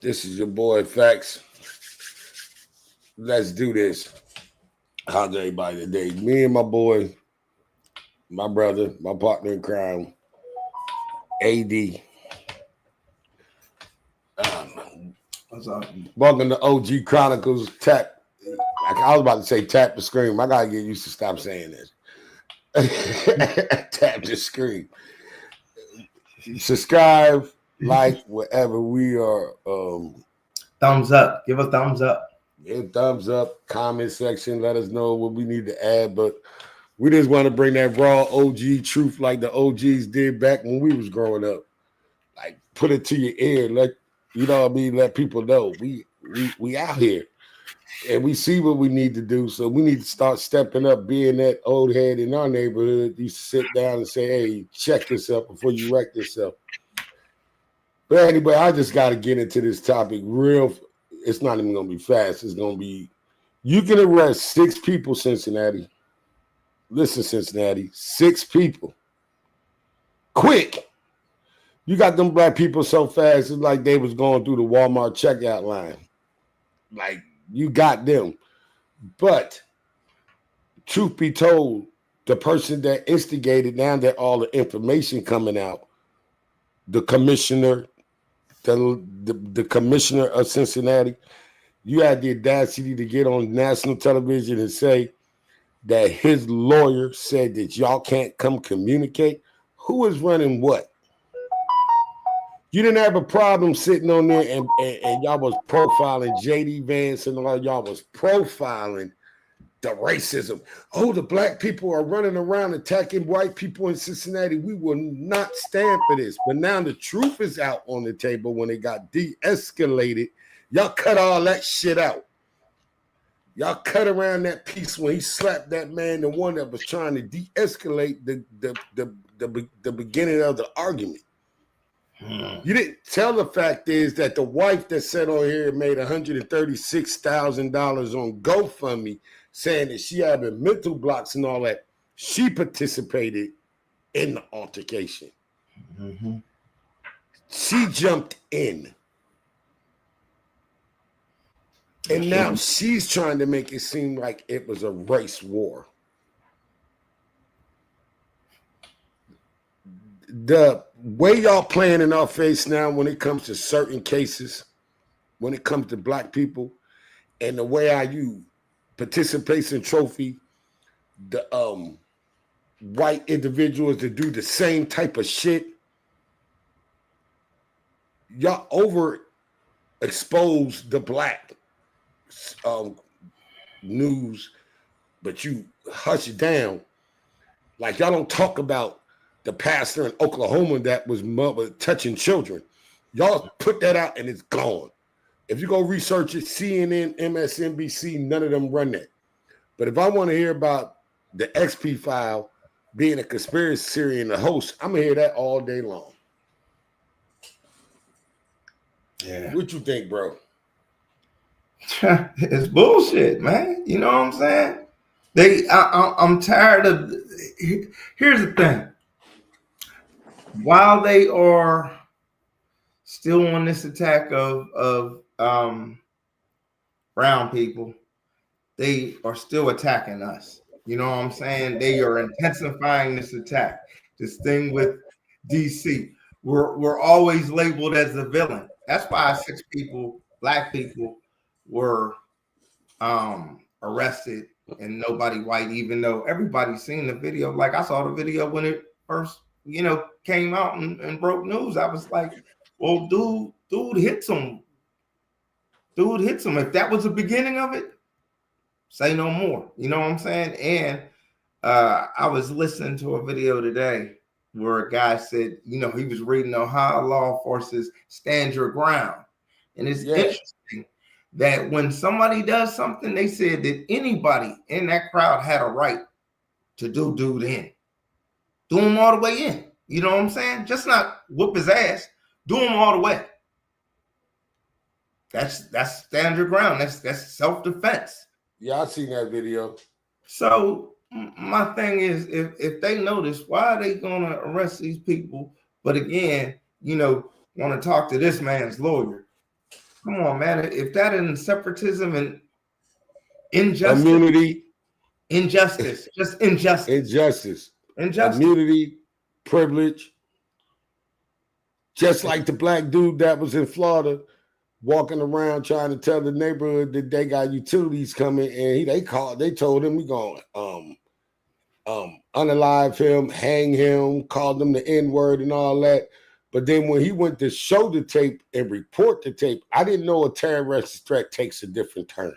This is your boy Facts. Let's do this. How's everybody today? Me and my boy, my brother, my partner in crime, AD. What's up? Welcome to OG Chronicles. Tap. I was about to say tap the screen. I gotta get used to stop saying this. Tap the screen. Subscribe, like, whatever. We are. Thumbs up. Give a thumbs up. Give thumbs up. Comment section. Let us know what we need to add. But we just want to bring that raw OG truth like the OGs did back when we was growing up. Like put it to your ear. Let you know what I mean. Let people know we out here. And we see what we need to do. So we need to start stepping up, being that old head in our neighborhood. You sit down and say, hey, check yourself before you wreck yourself. But anyway, I just got to get into this topic real. It's not even going to be fast. It's going to be, you can arrest 6 people, Cincinnati. Listen, Cincinnati, 6 people. Quick. You got them black people so fast, it's like they was going through the Walmart checkout line. Like, you got them. But truth be told, the person that instigated, now that all the information coming out, the commissioner, the commissioner of Cincinnati, you had the audacity to get on national television and say that his lawyer said that y'all can't come communicate. Who is running what? You didn't have a problem sitting on there and y'all was profiling J.D. Vance and all y'all was profiling the racism. Oh, the black people are running around attacking white people in Cincinnati. We will not stand for this. But now the truth is out on the table when it got de-escalated. Y'all cut all that shit out. Y'all cut around that piece when he slapped that man, the one that was trying to de-escalate the beginning of the argument. You didn't tell the fact is that the wife that sat on here made $136,000 on GoFundMe saying that she having mental blocks and all that. She participated in the altercation. Mm-hmm. She jumped in. And now she's trying to make it seem like it was a race war. The way y'all playing in our face now when it comes to certain cases, when it comes to black people, and the way how you participation trophy, the white individuals to do the same type of shit, y'all overexpose the black news, but you hush it down. Like y'all don't talk about the pastor in Oklahoma that was touching children. Y'all put that out and it's gone. If you go research it, CNN, MSNBC, none of them run that. But if I want to hear about the XP file being a conspiracy theory and the host, I'm going to hear that all day long. Yeah. What you think, bro? It's bullshit, man. You know what I'm saying? I'm tired of. Here's the thing. While they are still on this attack of brown people, they are still attacking us. You know what I'm saying? They are intensifying this attack. This thing with DC, we're always labeled as the villain. That's why 6 people, black people, were arrested and nobody white, even though everybody's seen the video. Like I saw the video when it first, came out and broke news. I was like, well, dude hits him. Dude hits him. If that was the beginning of it, say no more. You know what I'm saying? And I was listening to a video today where a guy said, he was reading Ohio law forces stand your ground. And it's interesting that when somebody does something, they said that anybody in that crowd had a right to do dude in. Do him all the way in. You know what I'm saying? Just not whoop his ass. Do him all the way. That's stand your ground. That's self-defense. Yeah, I seen that video. So my thing is, if they notice, why are they gonna arrest these people? But again, want to talk to this man's lawyer. Come on, man. If that isn't separatism and injustice, Immunity, injustice, just injustice, injustice, injustice. immunity, privilege. Just like the black dude that was in Florida walking around trying to tell the neighborhood that they got utilities coming, and they told him we going unalive him, hang him, called him the N-word and all that. But then when he went to show the tape and report the tape, I didn't know a terrorist threat takes a different turn.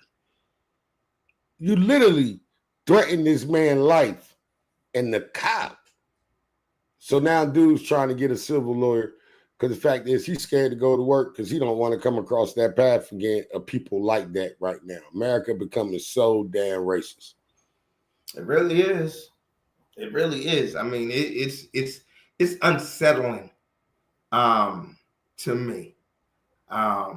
You literally threaten this man's life and the cop. So now dude's trying to get a civil lawyer because the fact is he's scared to go to work because he don't want to come across that path again of people like that right now. America becoming so damn racist. It really is. It really is. I mean, it's unsettling to me. I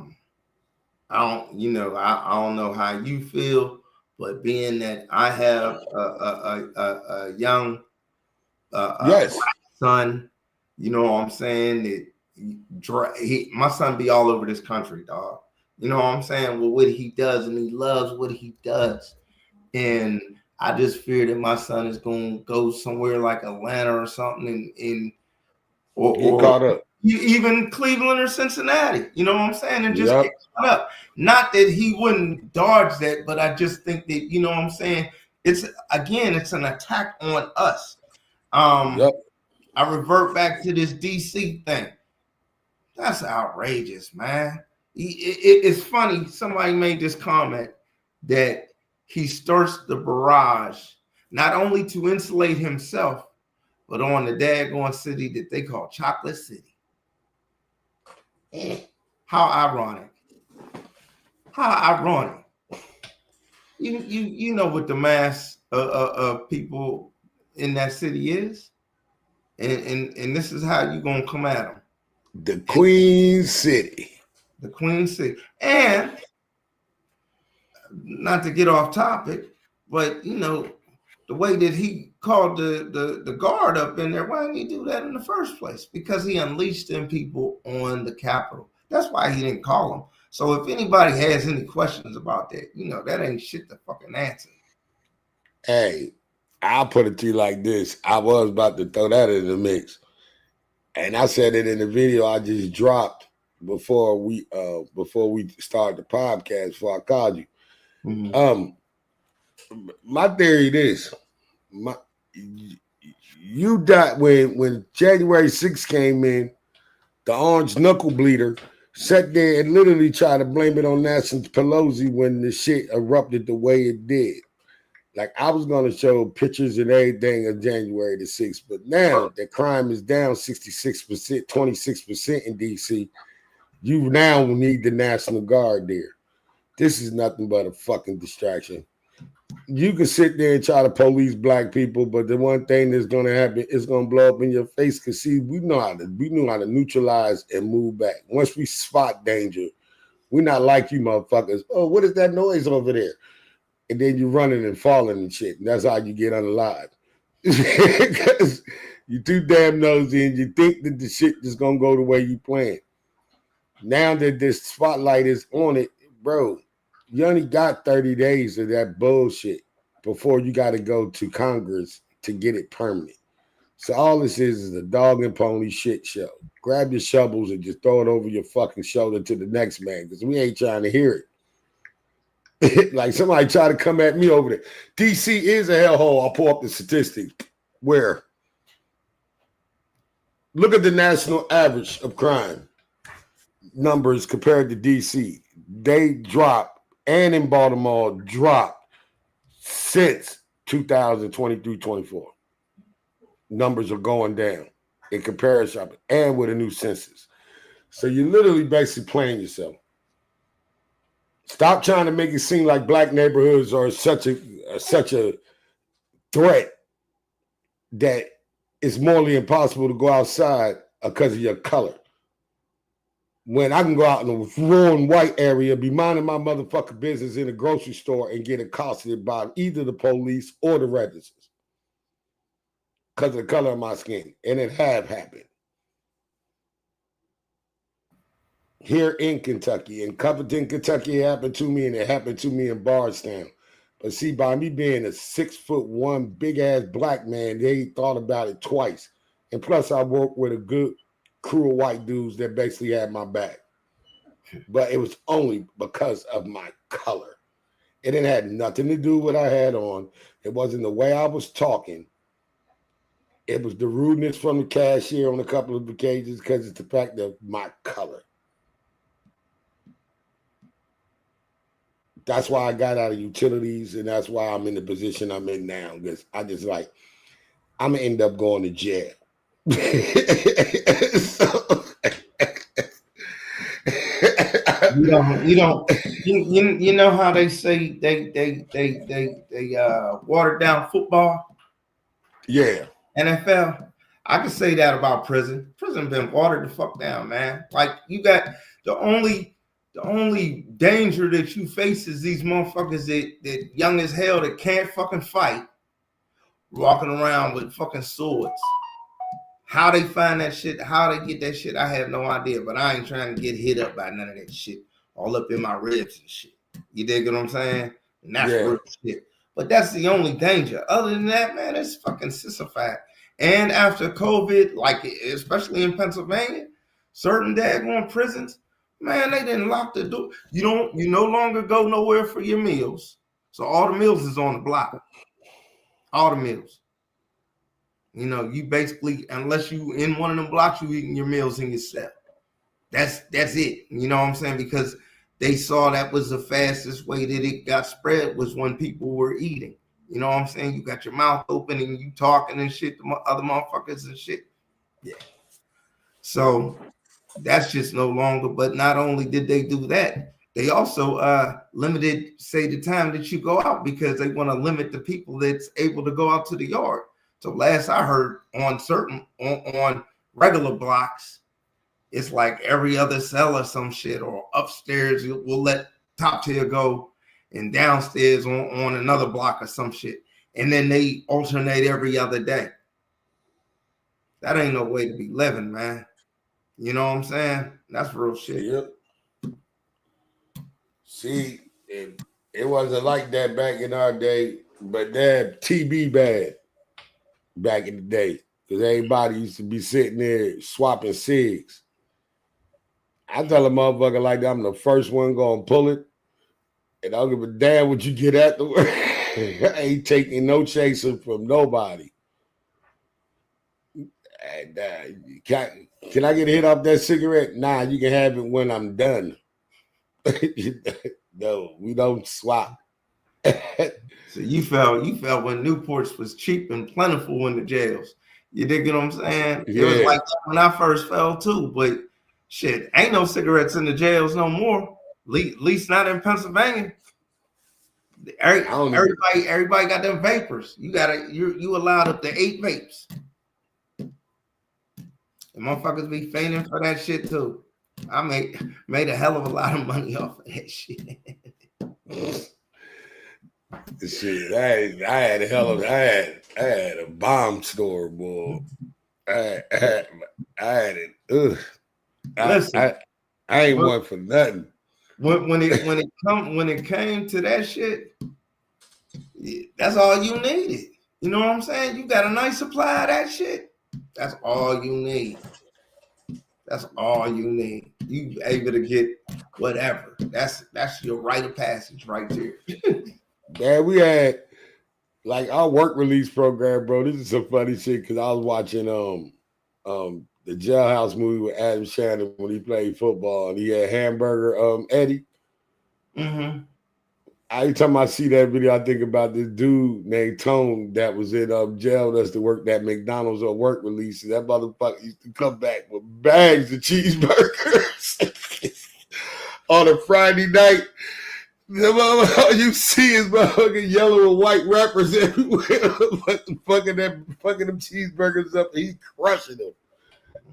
don't know how you feel, but being that I have a young Yes. black son, you know what I'm saying? My son be all over this country, dog. You know what I'm saying? Well, what he does, and he loves what he does. And I just fear that my son is going to go somewhere like Atlanta or something, Get or caught up. even Cleveland or Cincinnati. You know what I'm saying? And just Yep. get caught up. Not that he wouldn't dodge that, but I just think that, you know what I'm saying? It's an attack on us. Yep. I revert back to this DC thing. That's outrageous, man. It's funny. Somebody made this comment that he starts the barrage not only to insulate himself, but on the daggone city that they call Chocolate City. How ironic. How ironic. You know what the mass of people in that city is, and this is how you gonna come at them. The Queen City. The Queen City. And not to get off topic, but you know, the way that he called the guard up in there, why didn't he do that in the first place? Because he unleashed them people on the Capitol. That's why he didn't call them. So if anybody has any questions about that, you know, that ain't shit to fucking answer. Hey, I'll put it to you like this. I was about to throw that in the mix. And I said it in the video I just dropped before we started the podcast, before I called you. Mm-hmm. My theory is you died when January 6th came in, the orange knuckle bleeder sat there and literally tried to blame it on Nancy Pelosi when the shit erupted the way it did. Like I was gonna show pictures and everything of January the 6th, but now the crime is down 66%, 26% in DC. You now need the National Guard there. This is nothing but a fucking distraction. You can sit there and try to police black people, but the one thing that's gonna happen is gonna blow up in your face. Cause see, we know how to neutralize and move back. Once we spot danger, we're not like you motherfuckers. Oh, what is that noise over there? And then you're running and falling and shit. And that's how you get unalive. Because you too damn nosy and you think that the shit is gonna go the way you plan. Now that this spotlight is on it, bro, you only got 30 days of that bullshit before you got to go to Congress to get it permanent. So all this is a dog and pony shit show. Grab your shovels and just throw it over your fucking shoulder to the next man because we ain't trying to hear it. Like somebody try to come at me over there. DC is a hellhole. I'll pull up the statistics. Where? Look at the national average of crime numbers compared to DC. They dropped, and in Baltimore dropped since 2023-24. Numbers are going down in comparison and with a new census. So you're literally basically playing yourself. Stop trying to make it seem like black neighborhoods are such a threat that it's morally impossible to go outside because of your color. When I can go out in a rural white area, be minding my motherfucking business in a grocery store and get accosted by either the police or the registers because of the color of my skin. And it have happened. here in Kentucky. In Covington, Kentucky, it happened to me, and it happened to me in Bardstown. But see, by me being a 6'1" big ass black man, they thought about it twice. And plus, I worked with a good crew of white dudes that basically had my back. But it was only because of my color. It didn't have nothing to do with what I had on. It wasn't the way I was talking. It was the rudeness from the cashier on a couple of occasions because it's the fact of my color. That's why I got out of utilities, and that's why I'm in the position I'm in now. Because I just like, I'm gonna end up going to jail. So, you know how they say they watered down football? Yeah. NFL. I can say that about prison. Prison been watered the fuck down, man. Like you got the only danger that you face is these motherfuckers that young as hell that can't fucking fight, walking around with fucking swords. How they find that shit, how they get that shit, I have no idea. But I ain't trying to get hit up by none of that shit. All up in my ribs and shit. You dig what I'm saying? And that's real shit. But that's the only danger. Other than that, man, it's fucking sissified. And after COVID, like especially in Pennsylvania, certain daggone prisons, man, they didn't lock the door. You no longer go nowhere for your meals. So all the meals is on the block. All the meals. You know, you basically, unless you in one of them blocks, you eating your meals in your cell. That's it. You know what I'm saying? Because they saw that was the fastest way that it got spread was when people were eating. You know what I'm saying? You got your mouth open and you talking and shit to other motherfuckers and shit. Yeah. So that's just no longer. But not only did they do that, they also limited, say, the time that you go out because they want to limit the people that's able to go out to the yard. So last I heard on on regular blocks, it's like every other cell or some shit, or upstairs we'll let top tier go and downstairs on another block or some shit. And then they alternate every other day. That ain't no way to be living, man. You know what I'm saying? That's real shit. Yep. See, it wasn't like that back in our day, but that TB bad back in the day because everybody used to be sitting there swapping cigs. I tell a motherfucker like that, I'm the first one gonna pull it, and I don't give a damn what you get afterward. I ain't taking no chaser from nobody. And can I get a hit off that cigarette? Nah, you can have it when I'm done. No, we don't swap. So you felt when Newports was cheap and plentiful in the jails. You dig what I'm saying? Yeah. It was like that when I first fell too, but shit, ain't no cigarettes in the jails no more. At least not in Pennsylvania. Everybody got them vapors. You allowed up to 8 vapes. The motherfuckers be fainting for that shit too. I made a hell of a lot of money off of that shit. Shit, I had a bomb store, boy. I had it. Ugh. Listen, I ain't one for nothing. When it came to that shit, that's all you needed. You know what I'm saying? You got a nice supply of that shit. That's all you need. That's all you need. You able to get whatever. That's your rite of passage right there. Man, we had like our work release program, bro. This is some funny shit because I was watching the Jailhouse movie with Adam Shannon when he played football and he had Hamburger Eddie. Mm-hmm. Every time I see that video, I think about this dude named Tone that was in jail with us to work that McDonald's or work release. And that motherfucker used to come back with bags of cheeseburgers on a Friday night. All you see is motherfucking yellow and white rappers everywhere, fucking them cheeseburgers up, and he crushing them.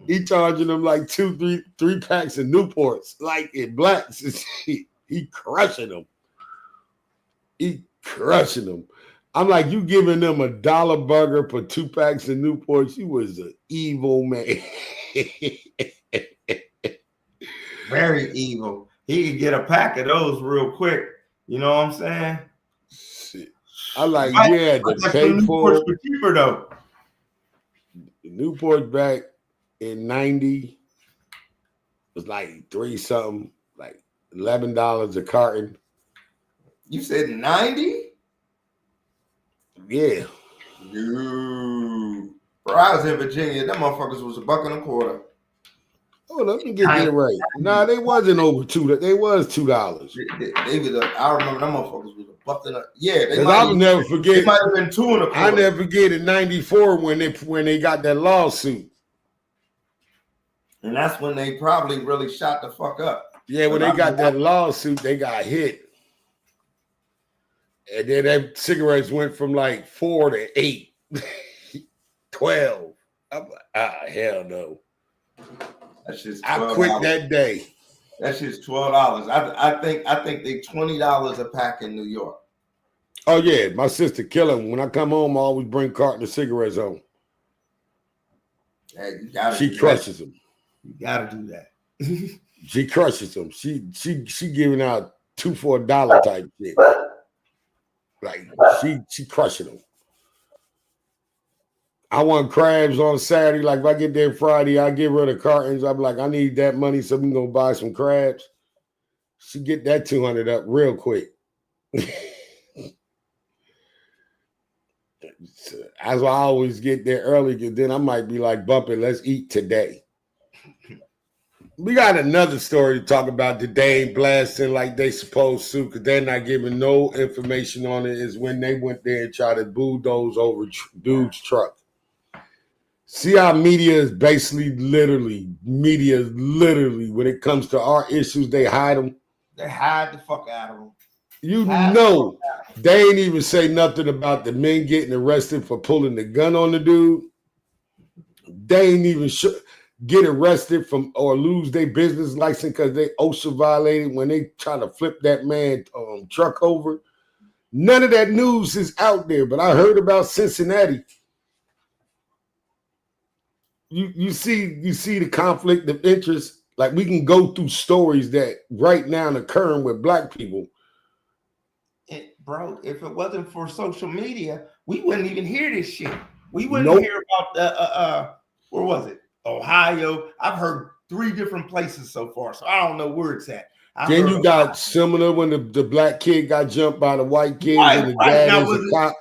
He charging them like 3 packs of Newports, like in blacks and shit. He crushing them. I'm like, you giving them $1 burger for 2 packs of Newports? You was an evil man. Very evil. He could get a pack of those real quick. You know what I'm saying? Shit. I like, you had to pay for Newports were cheaper though. Newport back in 90 was like 3 something, like $11 a carton. You said 90? Yeah. No. Bro, I was in Virginia. Them motherfuckers was $1.25. Oh, let me get that right. Nah, they wasn't over $2. They was $2. They was. I remember them motherfuckers was $1. Yeah, they I will never forget. They might have been $2.25. I never forget in '94 when they got that lawsuit. And that's when they probably really shot the fuck up. Yeah, when they got that lawsuit, they got hit. And then that cigarettes went from like 4 to 8, 12. I'm like, hell no. That shit's $12. I quit that day. That shit's $12. I think they $20 a pack in New York. Oh yeah, my sister kill him. When I come home, I always bring a carton of cigarettes home. Hey, you gotta she crushes them. You gotta do that. She crushes them. She giving out 2 for $1 type shit. Like she crushing them. I want crabs on Saturday. Like if I get there Friday, I get rid of cartons. I'm like, I need that money, so we can go buy some crabs. She get that 200 up real quick. As I always get there early, because then I might be like bumping, let's eat today. We got another story to talk about today, blasting like they supposed to, because they're not giving no information on it, is when they went there and tried to bulldoze over dude's truck. See how media is basically literally, when it comes to our issues, they hide them. They hide the fuck out of them. You know, they ain't even say nothing about the men getting arrested for pulling the gun on the dude. They ain't even get arrested from or lose their business license because they OSHA violated when they try to flip that man truck over. None of that news is out there, but I heard about Cincinnati. You see the conflict of interest. Like we can go through stories that right now occurring with black people. Bro, if it wasn't for social media, we wouldn't even hear this shit. We wouldn't hear about where was it? Ohio. I've heard 3 different places so far, so I don't know where it's at. Then you got similar when the black kid got jumped by the white kid and the dad now, is a cop.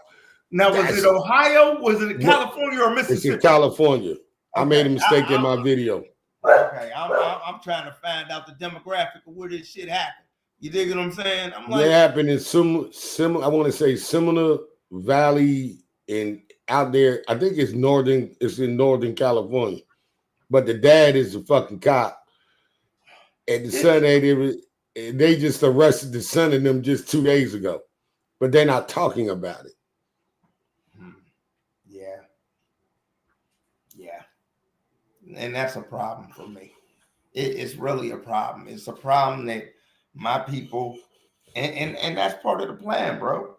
Now, was it Ohio? Was it California or Mississippi? It's in California. Okay. I made a mistake in my video. Okay, I'm trying to find out the demographic of where this shit happened. You dig what I'm saying? I'm like, it happened in similar. I want to say similar valley in out there. I think it's in Northern California, but the dad is a fucking cop, and the son they just arrested the son and them just 2 days ago, but they're not talking about it. Yeah, and that's a problem for me. It's really a problem. It's a problem that my people, and that's part of the plan, bro.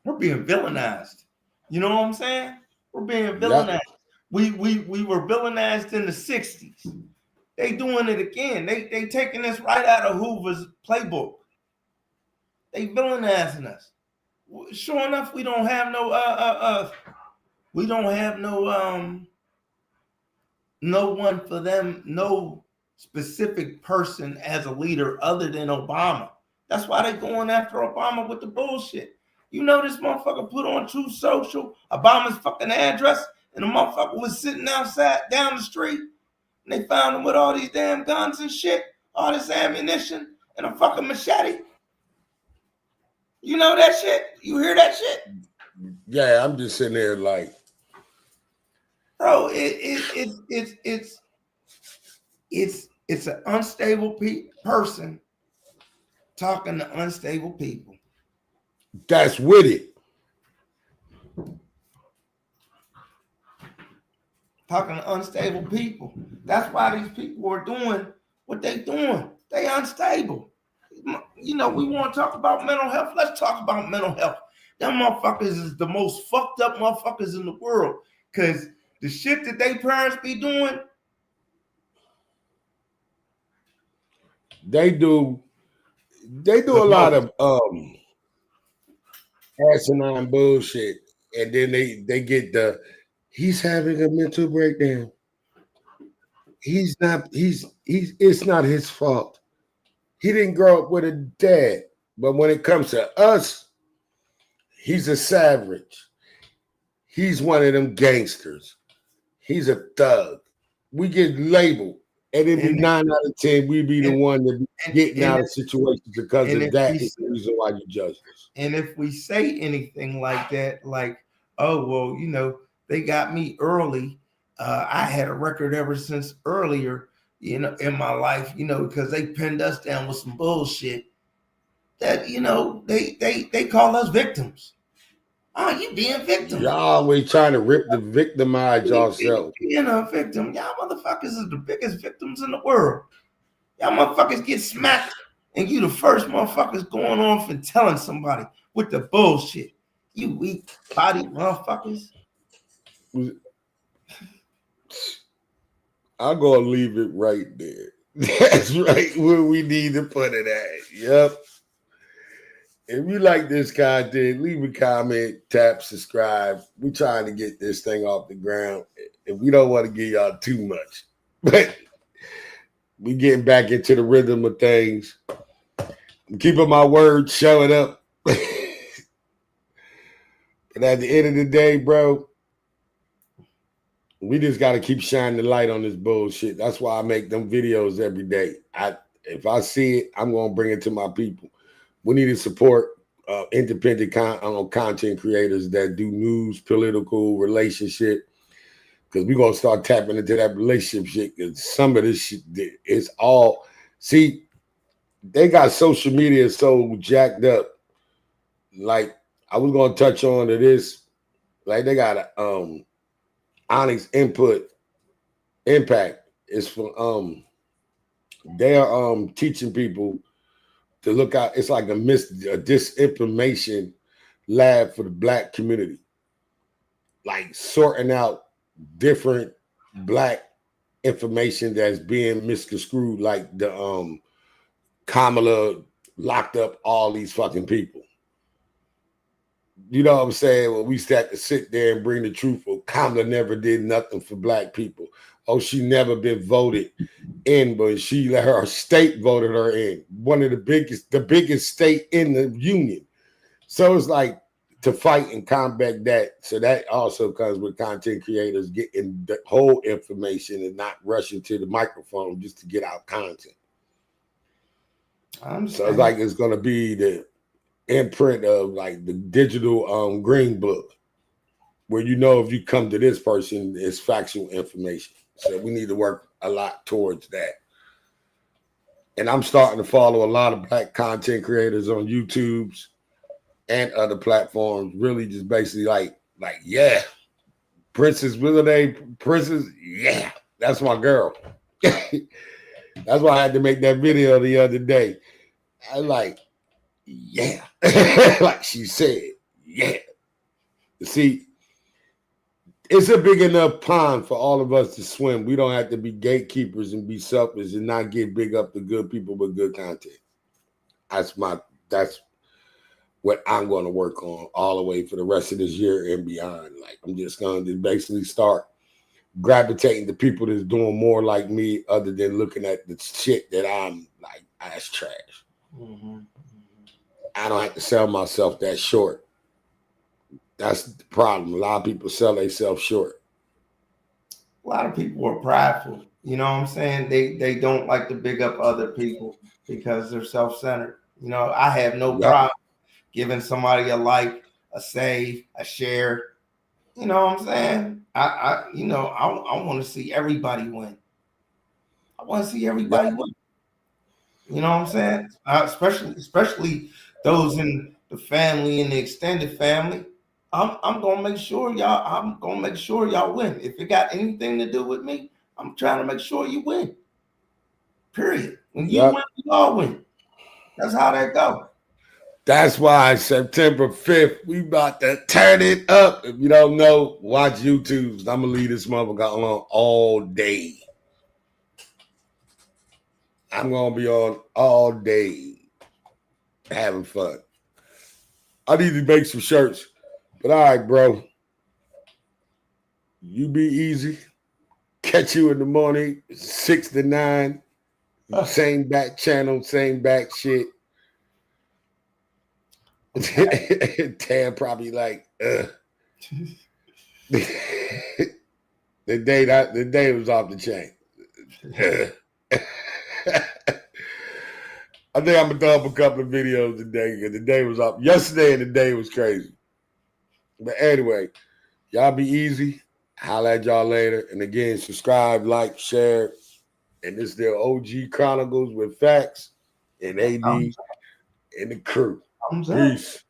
We're being villainized. You know what I'm saying? We're being villainized. Yep. We were villainized in the 60s. They doing it again. They taking this right out of Hoover's playbook. They villainizing us. Sure enough, we don't have no one for them, no specific person as a leader other than Obama. That's why they going after Obama with the bullshit. You know this motherfucker put on True Social Obama's fucking address, and the motherfucker was sitting outside down the street, and they found him with all these damn guns and shit, all this ammunition, and a fucking machete. You know that shit? You hear that shit? Yeah, I'm just sitting there like, bro, it's an unstable person talking to unstable people. That's with it. Talking to unstable people. That's why these people are doing what they doing. They unstable. You know, we want to talk about mental health. Let's talk about mental health. Them motherfuckers is the most fucked up motherfuckers in the world. Because the shit that they parents be doing, They do The a lot most. of asinine bullshit, and then they get the he's having a mental breakdown. He's not. He's. It's not his fault. He didn't grow up with a dad. But when it comes to us, he's a savage. He's one of them gangsters. He's a thug. We get labeled, and it be And 9 out of 10. We be the and one that be getting and out of situations because and of if that. we Is the reason why you judge us. and if we say anything like that, like, oh well, they got me early. I had a record ever since earlier, in my life, because they pinned us down with some bullshit that they call us victims. Oh, you being victim. Y'all always trying to rip the victimize yourself. Being a victim. Y'all motherfuckers is the biggest victims in the world. Y'all motherfuckers get smacked, and you the first motherfuckers going off and telling somebody with the bullshit. You weak body motherfuckers. I'm gonna leave it right there. That's right where we need to put it at. Yep. If you like this content, leave a comment, tap subscribe. We trying to get this thing off the ground. And we don't want to give y'all too much. But we getting back into the rhythm of things. I'm keeping my word, showing up. But at the end of the day, bro, we just got to keep shining the light on this bullshit. That's why I make them videos every day. If I see it, I'm going to bring it to my people. We need to support independent content creators that do news, political, relationship, because we're going to start tapping into that relationship shit, because some of this shit is all, see, they got social media so jacked up. Like, I was going to touch on to this, like they got a Onyx Input Impact. It's for they are teaching people to look out. It's like a disinformation lab for the Black community, like sorting out different Black information that's being misconstrued, like the Kamala locked up all these fucking people. You know what I'm saying? Well, we had to sit there and bring the truth. Well, Kamala never did nothing for Black people. Oh, she never been voted in, but her state voted her in. One of the biggest state in the union. So it's like to fight and combat that. So that also comes with content creators getting the whole information and not rushing to the microphone just to get out content. So it's like it's gonna be the imprint of like the digital green book, where if you come to this person, it's factual information. So we need to work a lot towards that. And I'm starting to follow a lot of Black content creators on YouTube's and other platforms. Really, just basically like yeah, Princess, Princess, yeah, that's my girl. That's why I had to make that video the other day. I like, yeah, like she said, yeah. See, it's a big enough pond for all of us to swim. We don't have to be gatekeepers and be selfish and not get big up the good people with good content. That's what I'm going to work on all the way for the rest of this year and beyond. Like, I'm just going to basically start gravitating to people that's doing more like me, other than looking at the shit that I'm like, that's trash. Mm-hmm. I don't have to sell myself that short. That's the problem. A lot of people sell themselves short. A lot of people are prideful. You know what I'm saying? They don't like to big up other people because they're self-centered. I have no problem giving somebody a like, a save, a share. You know what I'm saying? I want to see everybody win. I want to see everybody win. You know what I'm saying? Especially those in the family and the extended family. I'm gonna make sure y'all win. If it got anything to do with me, I'm trying to make sure you win. Period. When you win, we all win. That's how that go. That's why September 5th, we about to turn it up. If you don't know, watch YouTube. I'm gonna leave this motherfucker alone all day. I'm gonna be on all day having fun. I need to make some shirts. But all right, bro. You be easy. Catch you in the morning, 6 to 9. Same back channel, same back shit. Tam probably like, the day was off the chain. I think I'm gonna throw up a couple of videos today because the day was up. Yesterday and the day was crazy. But anyway, y'all be easy. Holla at y'all later. And again, subscribe, like, share. And this is their OG Chronicles with Facts and AD and the crew. Peace.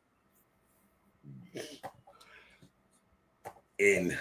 In.